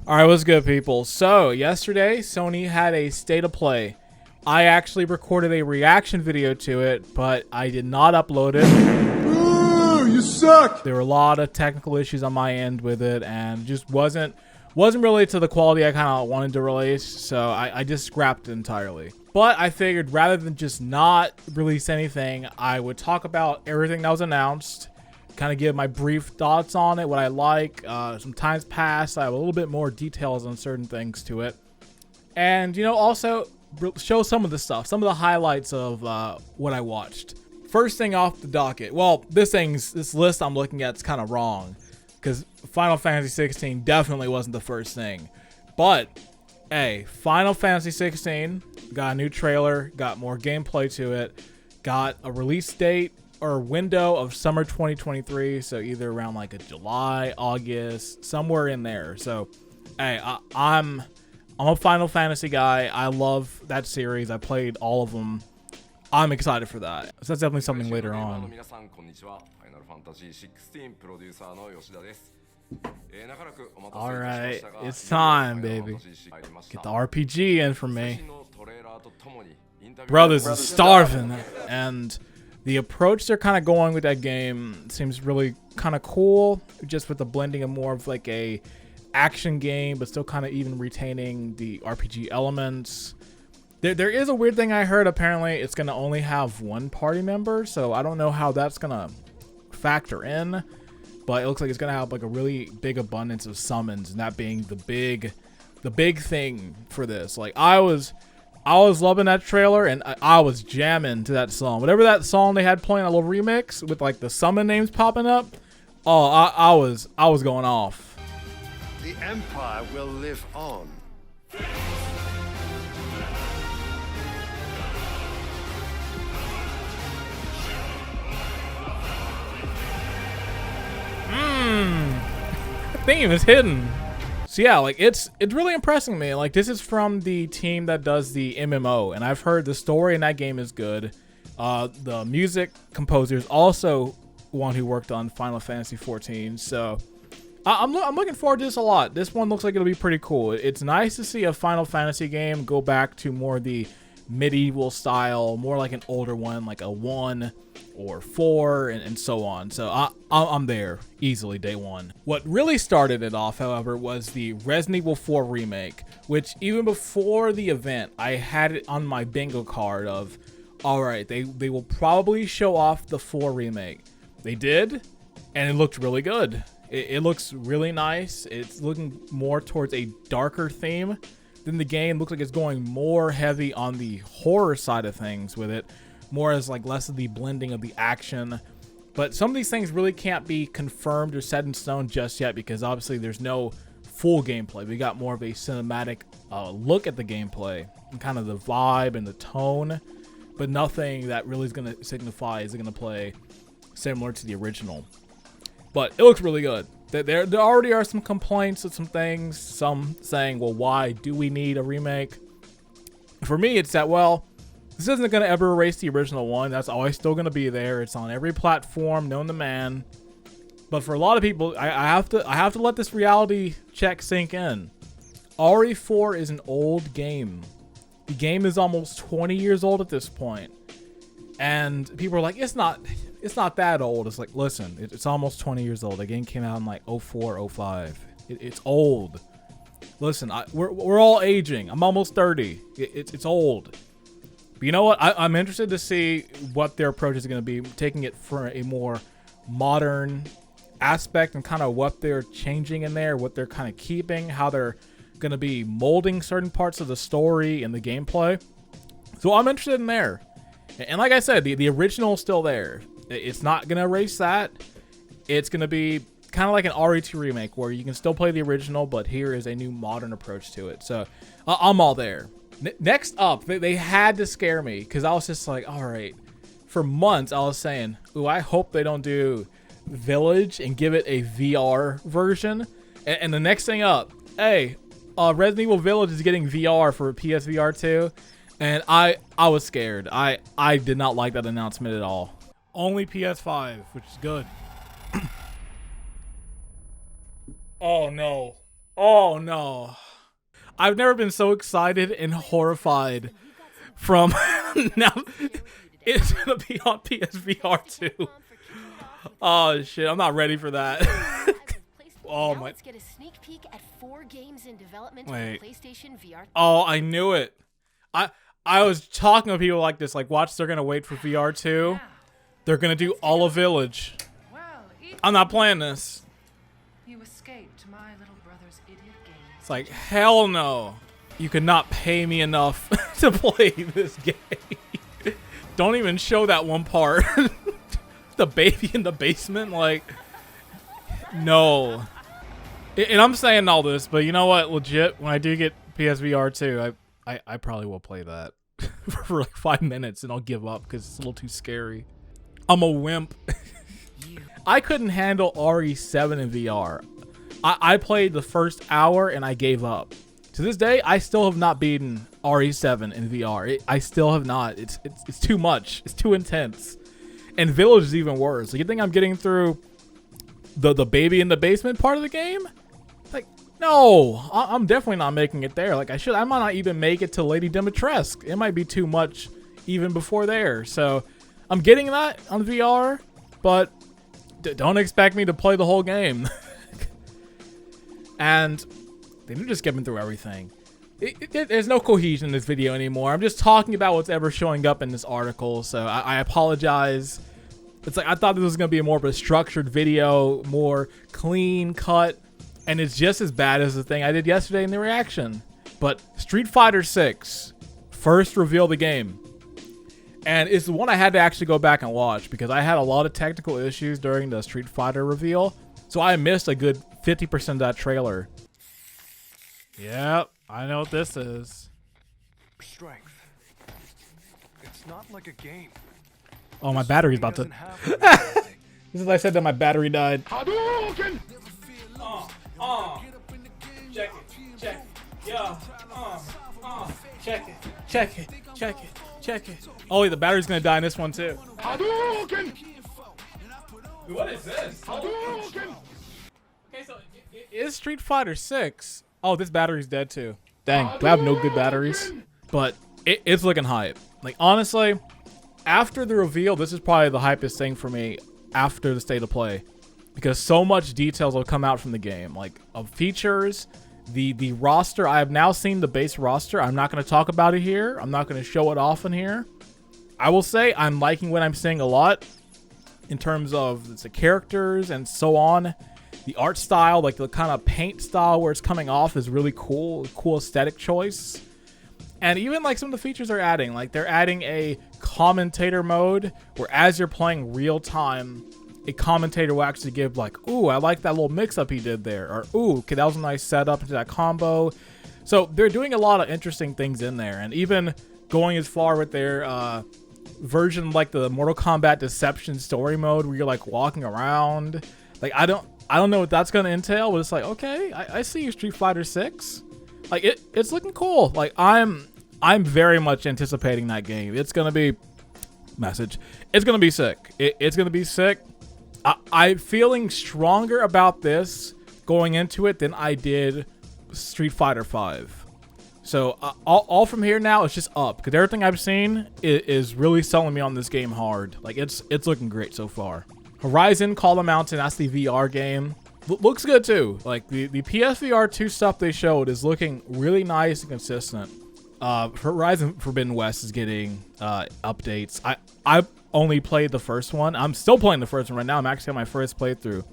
Alright, what's good, people? So, yesterday, Sony had a state of play. I actually recorded a reaction video to it, but I did not upload it. Ooh, you suck! There were a lot of technical issues on my end with it, and just wasn't really to the quality I kind of wanted to release, so I just scrapped it entirely. But I figured rather than just not release anything, I would talk about everything that was announced, kind of give my brief thoughts on it, what I like. Some times past, I have a little bit more details on certain things to it. And, you know, also show some of the stuff, some of the highlights of what I watched. First thing off the docket. Well, this list I'm looking at is kind of wrong, because Final Fantasy 16 definitely wasn't the first thing. But, hey, Final Fantasy 16 got a new trailer, got more gameplay to it, got a release date or window of summer 2023, so either around like a July, August, somewhere in there. So, hey, I'm a Final Fantasy guy. I love that series. I played all of them. I'm excited for that. So that's definitely something later on. Alright, it's time, baby. Get the RPG in for me. Brothers is starving, and the approach they're kind of going with that game seems really kind of cool, just with the blending of more of like a action game, but still kind of even retaining the RPG elements. There is a weird thing I heard. Apparently, it's going to only have one party member, so I don't know how that's going to factor in, but it looks like it's going to have like a really big abundance of summons, and that being the big thing for this. Like, I was loving that trailer, and I was jamming to that song. Whatever that song they had playing, a little remix with like the summon names popping up. Oh, I was going off. The Empire will live on. Theme is hidden. So yeah, like it's really impressing me. Like, this is from the team that does the MMO, and I've heard the story in that game is good. The music composer is also one who worked on Final Fantasy 14. So I'm looking forward to this a lot. This one looks like it'll be pretty cool. It's nice to see a Final Fantasy game go back to more the medieval style, more like an older one, like a 1 or 4 and so on. So I'm there easily day one. What really started it off, however, was the Resident Evil 4 remake, which even before the event, I had it on my bingo card of, all right, they will probably show off the 4 remake. They did, and it looked really good. It looks really nice. It's looking more towards a darker theme than the game. Looks like it's going more heavy on the horror side of things with it, more as like less of the blending of the action. But some of these things really can't be confirmed or set in stone just yet, because obviously there's no full gameplay. We got more of a cinematic look at the gameplay and kind of the vibe and the tone, but nothing that really is going to signify is it going to play similar to the original. But it looks really good. There already are some complaints of some things, some saying, well, why do we need a remake? For me, it's that, well, this isn't going to ever erase the original one. That's always still going to be there. It's on every platform known to man. But for a lot of people, I have to let this reality check sink in. RE4 is an old game. The game is almost 20 years old at this point. And people are like, it's not that old. It's like, listen, it's almost 20 years old. The game came out in like 04, 05. It's old. Listen, we're all aging. I'm almost 30. It's old. But you know what? I'm interested to see what their approach is going to be, taking it for a more modern aspect and kind of what they're changing in there, what they're kind of keeping, how they're going to be molding certain parts of the story and the gameplay. So I'm interested in there. And like I said, the original is still there. It's not going to erase that. It's going to be kind of like an RE2 remake where you can still play the original, but here is a new modern approach to it. So I'm all there. Next up, they had to scare me, because I was just like, all right. For months, I was saying, ooh, I hope they don't do Village and give it a VR version. And the next thing up, hey, Resident Evil Village is getting VR for PSVR 2. And I was scared. I did not like that announcement at all. Only PS5, which is good. Oh no. Oh no. I've never been so excited and horrified from now it's gonna be on PSVR 2. Oh shit, I'm not ready for that. Oh my. Let's get a sneak peek at 4 games in development Wait. for PlayStation VR. Oh, I knew it. I was talking to people like this, like watch, they're gonna wait for VR 2. They're gonna do all of Village. I'm not playing this. You escaped my little brother's idiot game. It's like, hell no. You could not pay me enough to play this game. Don't even show that one part. The baby in the basement, like, no. And I'm saying all this, but you know what? Legit, when I do get PSVR 2, I probably will play that for like 5 minutes and I'll give up because it's a little too scary. I'm a wimp. I couldn't handle RE7 in VR. I played the first hour and I gave up. To this day, I still have not beaten RE7 in VR. I still have not. It's too much. It's too intense. And Village is even worse. Like, you think I'm getting through the baby in the basement part of the game? Like, no. I'm definitely not making it there. Like, I might not even make it to Lady Dimitrescu. It might be too much even before there. So, I'm getting that on VR, but don't expect me to play the whole game. And they didn't just get me through everything. There's no cohesion in this video anymore. I'm just talking about what's ever showing up in this article, so I apologize. It's like I thought this was going to be more of a structured video, more clean cut, and it's just as bad as the thing I did yesterday in the reaction. But Street Fighter 6 first revealed the game. And it's the one I had to actually go back and watch because I had a lot of technical issues during the Street Fighter reveal. So I missed a good 50% of that trailer. Yep, I know what this is. Strength. It's not like a game. Oh, my battery's about to... This is what I said that my battery died. Hadouken! Check it, check it, yeah, check it, check it, check it, check it. Oh, wait, the battery's gonna die in this one too. Hadouken! What is this? Hadouken! Okay, so is Street Fighter 6? Oh, this battery's dead too. Dang, I have no good batteries. But it's looking hype. Like, honestly, after the reveal, this is probably the hypest thing for me after the state of play. Because so much details will come out from the game. Like, of features, the roster. I have now seen the base roster. I'm not going to talk about it here. I'm not going to show it off in here. I will say I'm liking what I'm seeing a lot in terms of the characters and so on. The art style, like the kind of paint style where it's coming off, is really cool. Cool aesthetic choice. And even like some of the features they're adding, like they're adding a commentator mode where as you're playing real time, a commentator will actually give like, ooh, I like that little mix up he did there, or ooh, okay, that was a nice setup into that combo. So they're doing a lot of interesting things in there, and even going as far with their version like the Mortal Kombat Deception story mode where you're like walking around. Like, I don't know what that's gonna entail, but it's like, okay, I see you, Street Fighter 6. Like, it's looking cool. Like, I'm very much anticipating that game. It's gonna be it's gonna be sick. It's gonna be sick. I'm feeling stronger about this going into it than I did Street Fighter 5. So all from here now is just up, because everything I've seen is really selling me on this game hard. Like, it's looking great so far. Horizon Call of the Mountain, that's the VR game. Looks good too. Like, the PSVR 2 stuff they showed is looking really nice and consistent. Horizon Forbidden West is getting updates. I've only played the first one. I'm still playing the first one right now. I'm actually on my first playthrough.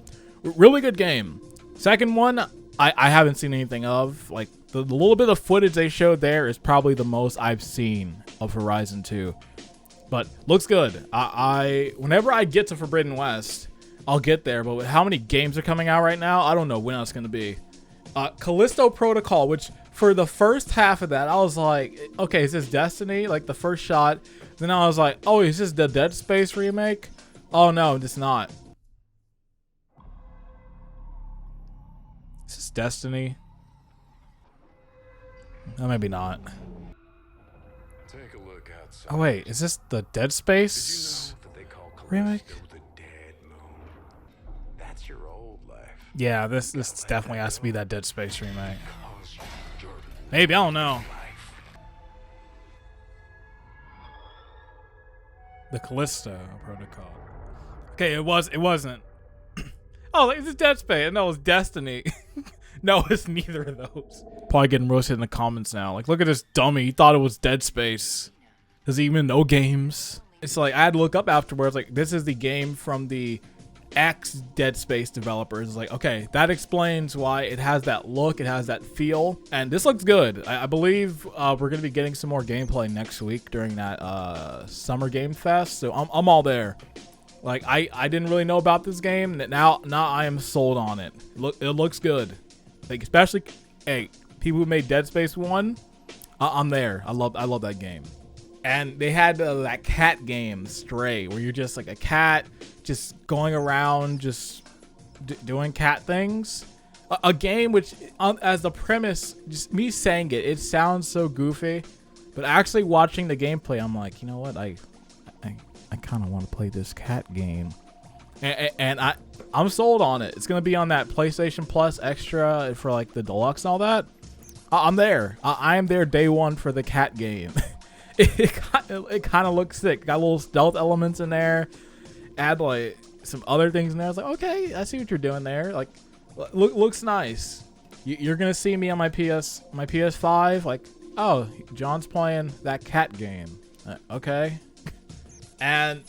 Really good game. Second one, I haven't seen anything of. Like, the little bit of footage they showed there is probably the most I've seen of Horizon 2. But looks good. Whenever I get to Forbidden West, I'll get there. But with how many games are coming out right now, I don't know when it's going to be. Callisto Protocol, which for the first half of that, I was like, okay, is this Destiny? Like, the first shot. Then I was like, oh, is this the Dead Space remake? Oh, no, it's not. Is this Destiny? Oh, maybe not. Take a look outside. Oh, wait, is this the Dead Space remake? The dead moon. That's your old life. Yeah, this definitely has to be that Dead Space remake. Maybe, I don't know. The Callisto Protocol. Okay, it wasn't. Oh, it's Dead Space. No, it's Destiny. No, it's neither of those. Probably getting roasted in the comments now. Like, look at this dummy. He thought it was Dead Space. Does he even know games? It's like, I had to look up afterwards. Like, this is the game from the ex Dead Space developers. It's like, okay, that explains why it has that look. It has that feel. And this looks good. I believe we're going to be getting some more gameplay next week during that Summer Game Fest. So I'm all there. Like, I didn't really know about this game. Now I am sold on it. It looks good. Like, especially, hey, people who made Dead Space 1, I'm there. I love that game. And they had that cat game, Stray, where you're just like a cat just going around just doing cat things. A game which, as the premise, just me saying it sounds so goofy. But actually watching the gameplay, I'm like, you know what? I kind of want to play this cat game. And I'm sold on it. It's going to be on that PlayStation Plus Extra for like the Deluxe and all that. I'm there. I am there day one for the cat game. It kind of looks sick. Got little stealth elements in there. Add like some other things in there. I was like, okay, I see what you're doing there. Like, looks nice. You're gonna see me on my PS5. Like, oh, John's playing that cat game. Okay. And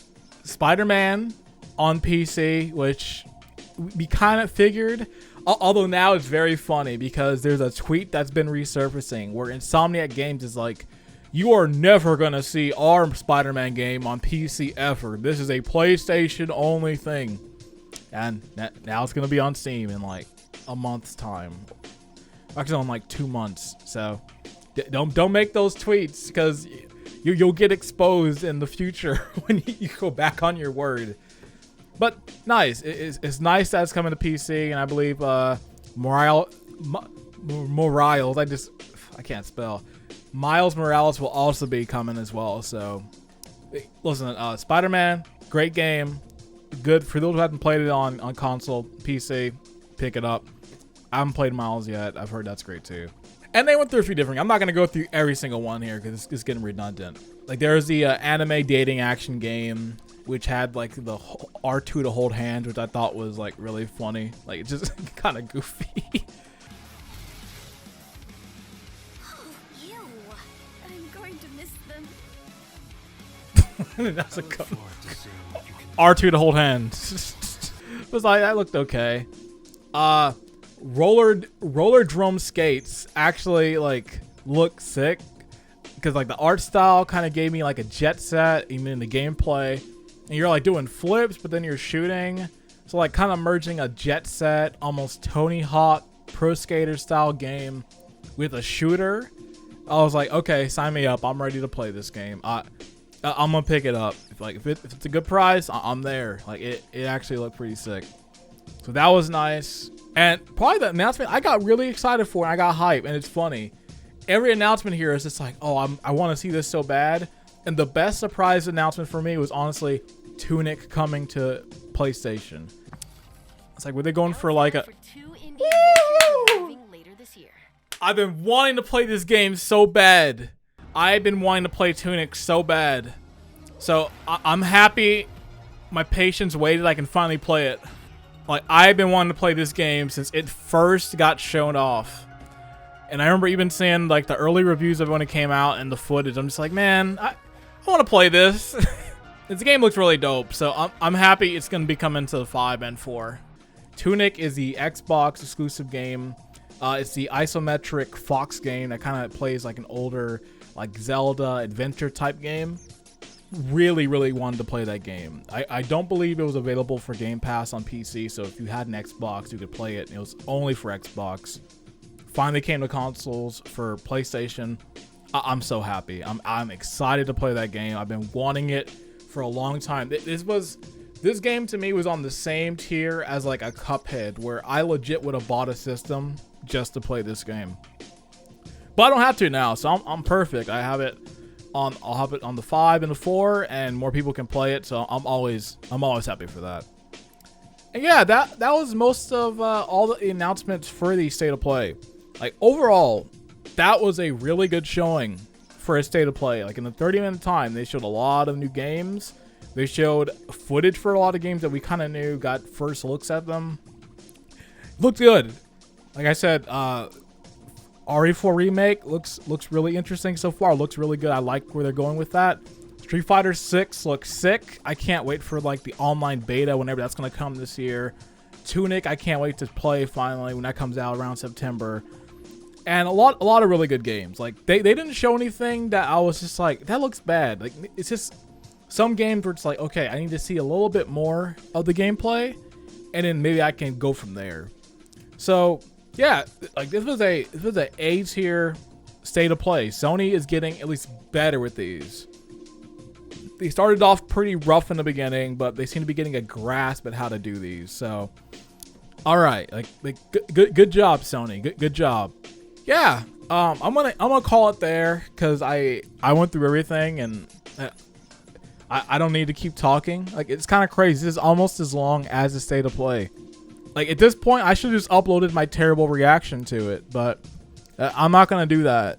SpiderMan on PC, which we kind of figured. Although now it's very funny because there's a tweet that's been resurfacing where Insomniac Games is like, you are never going to see our Spider-Man game on PC ever. This is a PlayStation only thing. And now it's going to be on Steam in like a month's time. Actually, in like 2 months. So don't make those tweets because you'll get exposed in the future when you go back on your word. But nice. It's nice that it's coming to PC. And I believe Morales, I can't spell. Miles Morales will also be coming as well. So, listen, Spider-Man, great game. Good for those who haven't played it on console, PC, pick it up. I haven't played Miles yet. I've heard that's great too. And they went through a few different. I'm not going to go through every single one here because it's getting redundant. Like, there's the anime dating action game, which had like the R2 to hold hands, which I thought was like really funny. Like, it's just kind of goofy. That's a R2 to hold hands. It was like, that looked okay. Roller drum skates actually like look sick because like the art style kind of gave me like a Jet Set even in the gameplay, and you're like doing flips but then you're shooting, so like kind of merging a Jet Set, almost Tony Hawk Pro Skater style game with a shooter. I was like, okay, sign me up. I'm ready to play this game. I'm gonna pick it up. If it's a good price, I'm there. Like it actually looked pretty sick. So that was nice. And probably the announcement I got really excited for, and I got hype. And it's funny, every announcement here is just like, oh, I want to see this so bad. And the best surprise announcement for me was honestly Tunic coming to PlayStation. It's like, were they going for like a? Later this year. I've been wanting to play this game so bad. I've been wanting to play Tunic so bad. So I'm happy my patience waited. I can finally play it. Like, I've been wanting to play this game since it first got shown off. And I remember even seeing like the early reviews of when it came out and the footage. I'm just like, man, I want to play this. This game looks really dope. So I'm happy it's going to be coming to the 5 and 4. Tunic is the Xbox exclusive game. It's the isometric Fox game that kind of plays like an older like Zelda adventure type game. Really wanted to play that game. I don't believe it was available for Game Pass on PC, so if you had an Xbox you could play it. It was only for Xbox. Finally came to consoles for PlayStation. I'm so happy. I'm excited to play that game. I've been wanting it for a long time. This game to me was on the same tier as like a Cuphead, where I legit would have bought a system just to play this game. But I don't have to now, so I'm perfect. I'll have it on the 5 and the 4, and more people can play it. So I'm always happy for that. And yeah, that was most of all the announcements for the State of Play. Like overall, that was a really good showing for a State of Play. Like in the 30-minute time, they showed a lot of new games. They showed footage for a lot of games that we kind of knew, got first looks at them. Looked good. Like I said, RE4 Remake looks really interesting so far. Looks really good. I like where they're going with that. Street Fighter 6 looks sick. I can't wait for like the online beta whenever that's going to come this year. Tunic, I can't wait to play finally when that comes out around September. And a lot of really good games. Like they didn't show anything that I was just like, that looks bad. Like it's just some games where it's like, okay, I need to see a little bit more of the gameplay, and then maybe I can go from there. So yeah, like this was a A tier State of Play. Sony is getting at least better with these. They started off pretty rough in the beginning, but they seem to be getting a grasp at how to do these. So, all right, like good job, Sony. Good job. Yeah, I'm gonna call it there because I went through everything and I don't need to keep talking. Like it's kind of crazy. This is almost as long as the State of Play. Like at this point, I should have just uploaded my terrible reaction to it, but I'm not gonna do that.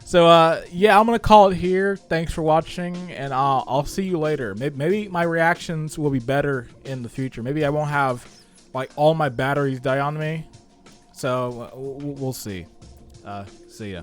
So yeah, I'm gonna call it here. Thanks for watching, and I'll see you later. Maybe my reactions will be better in the future. Maybe I won't have like all my batteries die on me. So we'll see. See ya.